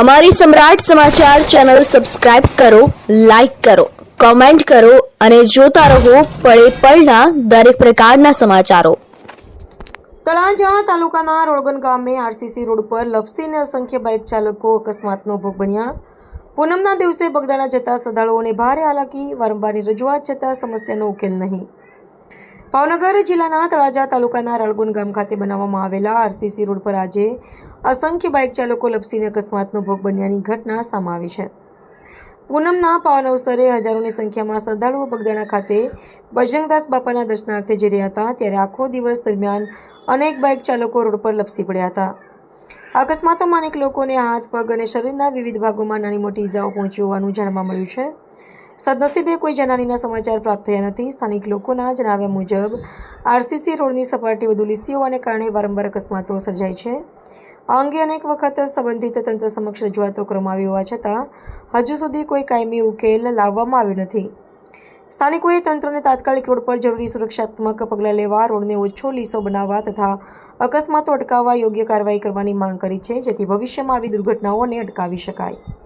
અમારી સમ્રાટ સમાચાર ચેનલ સબસ્ક્રાઇબ કરો, લાઇક કરો, કોમેન્ટ કરો અને જોતા રહો પળે પળના દરેક પ્રકારના સમાચારો। તળાજા તાલુકાના રોળગન ગામે આરસીસી રોડ પર લપસીને અસંખ્ય બાઇક ચાલકો અકસ્માતનો ભોગ બન્યા। પૂનમના દિવસે બગદાણા જતા શ્રદ્ધાળુઓને ભારે હાલાકી, વારંવારની રજૂઆત છતાં સમસ્યાનો ઉકેલ નહીં। ભાવનગર જિલ્લાના તળાજા તાલુકાના રાળગુન ગામ ખાતે બનાવવામાં આવેલા આરસીસી રોડ પર આજે અસંખ્ય બાઇક ચાલકો લપસીને અકસ્માતનો ભોગ બન્યાની ઘટના સામે આવી છે। પૂનમના પાવન અવસરે હજારોની સંખ્યામાં શ્રદ્ધાળુઓ બગદાણા ખાતે બજરંગદાસ બાપાના દર્શનાર્થે જઈ રહ્યા હતા, ત્યારે આખો દિવસ દરમિયાન અનેક બાઇક ચાલકો રોડ પર લપસી પડ્યા હતા। અકસ્માતોમાં અનેક લોકોને હાથ, પગ અને શરીરના વિવિધ ભાગોમાં નાની મોટી ઇજાઓ પહોંચી હોવાનું જાણવા મળ્યું છે। સદનસીબે કોઈ જાનહાનિના સમાચાર પ્રાપ્ત થયા નથી। સ્થાનિક લોકોના જણાવ્યા મુજબ આરસીસી રોડની સપાટી વધુ લીસી હોવાને કારણે વારંવાર અકસ્માતો સર્જાય છે। આ અંગે અનેક વખત સંબંધિત તંત્ર સમક્ષ રજૂઆતો કરવામાં આવી હોવા છતાં હજુ સુધી કોઈ કાયમી ઉકેલ લાવવામાં આવ્યો નથી। સ્થાનિકોએ તંત્રને તાત્કાલિક રોડ પર જરૂરી સુરક્ષાત્મક પગલાં લેવા, રોડને ઓછો લીસો બનાવવા તથા અકસ્માતો અટકાવવા યોગ્ય કાર્યવાહી કરવાની માંગ કરી છે, જેથી ભવિષ્યમાં આવી દુર્ઘટનાઓને અટકાવી શકાય।